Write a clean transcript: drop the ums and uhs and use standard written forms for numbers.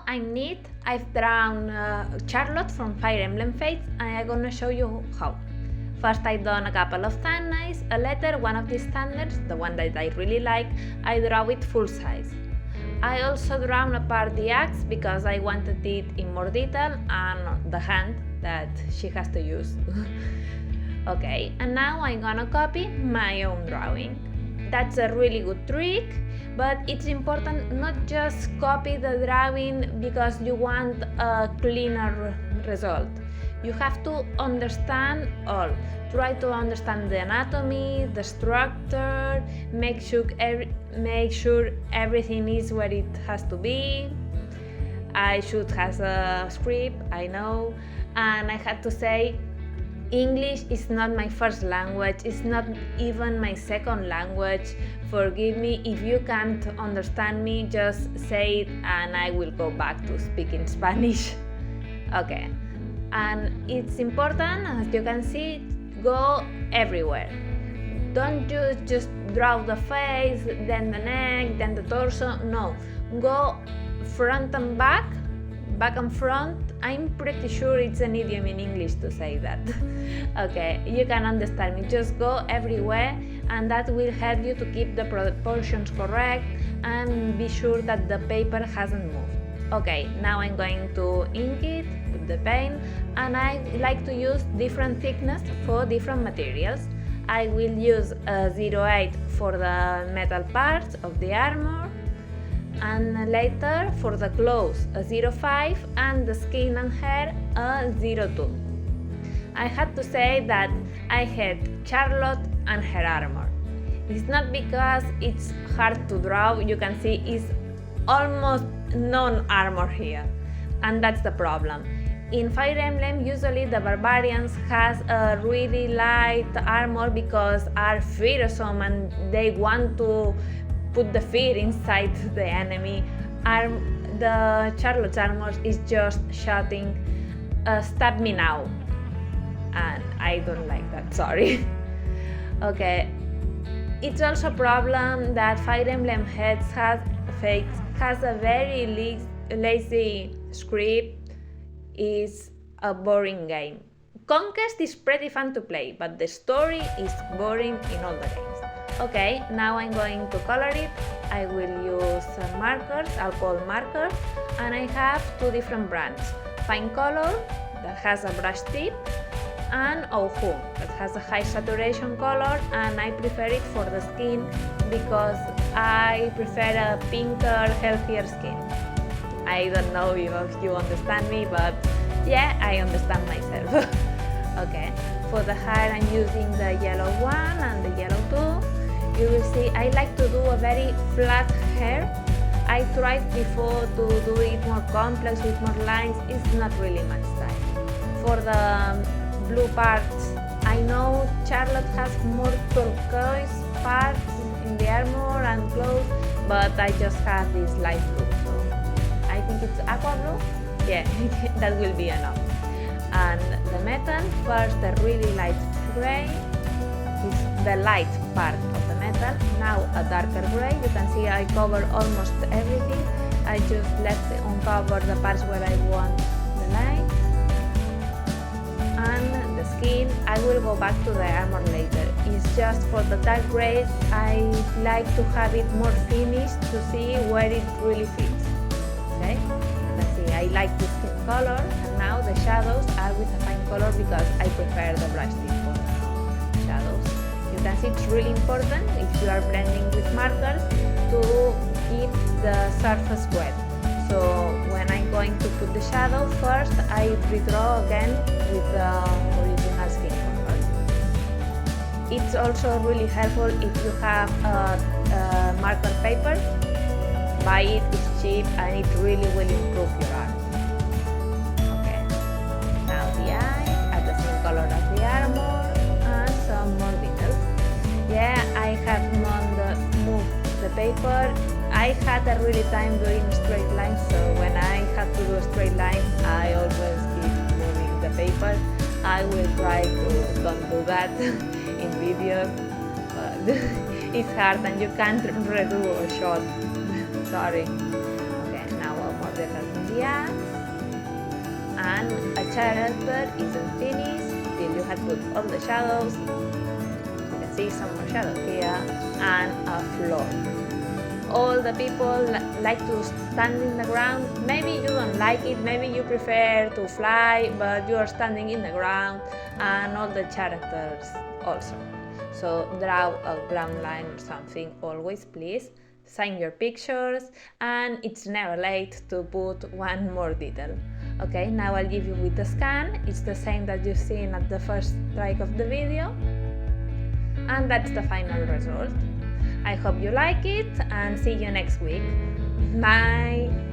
I've drawn Charlotte from Fire Emblem Fates, and I'm gonna show you how. First, I've done a couple of thumbnails, a letter, one of these thumbnails, the one that I really like, I draw it full size. I also drawn apart the axe because I wanted it in more detail, and the hand that she has to use. Okay, and now I'm gonna copy my own drawing. That's a really good trick, but it's important not just copy the drawing because you want a cleaner result. You have to understand all. Try to understand the anatomy, the structure, make sure everything is where it has to be. I should have a script, I know, and I had to say English is not my first language, it's not even my second language. Forgive me if you can't understand me, just say it and I will go back to speaking Spanish. Okay, and it's important, as you can see, go everywhere. Don't just draw the face, then the neck, then the torso. No, go front and back and front. I'm pretty sure it's an idiom in English to say that. Okay, you can understand me. Just go everywhere, and that will help you to keep the proportions correct and be sure that the paper hasn't moved. Okay, now I'm going to ink it with the paint, and I like to use different thickness for different materials. I will use a 0.8 for the metal parts of the armor, and later for the clothes a 0.5 and the skin and hair a 0.2. I had to say that I had Charlotte and her armor. It's not because it's hard to draw, you can see it's almost non-armor here, and that's the problem. In Fire Emblem, usually the barbarians has a really light armor because are fearsome and they want to put the fear inside the enemy. The Charlotte's armor is just shouting, stab me now, and I don't like that, sorry. Okay, it's also a problem that Fire Emblem Heads has a very lazy script. Is a boring game. Conquest is pretty fun to play, but the story is boring in all the games. Okay, now I'm going to color it. I will use markers, alcohol markers, and I have two different brands. Fine Color, that has a brush tip, and Ohu, that has a high saturation color, and I prefer it for the skin because I prefer a pinker, healthier skin. I don't know if you understand me, but yeah, I understand myself. Okay, for the hair I'm using the yellow one and the yellow two. You will see I like to do a very flat hair. I tried before to do it more complex with more lines, it's not really my style. For the blue parts, I know Charlotte has more turquoise parts in the armor and clothes, but I just have this light blue. I think it's aqua blue, yeah, that will be enough. And the metal, first the really light gray is the light part of the metal, now a darker gray. You can see I cover almost everything, I just left uncover the parts where I want the light. And the skin, I will go back to the armor later. It's just for the dark grays, I like to have it more finished to see where it really fits. Okay, let's see, I like this color, and now the shadows are with a fine color because I prefer the brush tip for shadows. You can see it's really important if you are blending with markers to keep the surface wet. So when I'm going to put the shadow, first I redraw again with the original skin color. It's also really helpful if you have a marker paper. Buy it, it's cheap and it really will improve your art. Okay, now the eyes are the same color as the armor and some more details. Yeah, I have moved the paper. I had a really time doing straight lines, so when I have to do a straight line, I always keep moving the paper. I will try to don't do that in videos, but it's hard and you can't redo a shot. Sorry. Okay, now one more detail from yes, and a character isn't finished till you have put all the shadows. You can see some more shadow here, and a floor. All the people like to stand in the ground. Maybe you don't like it, maybe you prefer to fly, but you are standing in the ground, and all the characters also. So draw a ground line or something always, please. Sign your pictures, and it's never late to put one more detail. Okay, now I'll leave you with the scan. It's the same that you've seen at the first strike of the video. And that's the final result. I hope you like it, and see you next week. Bye!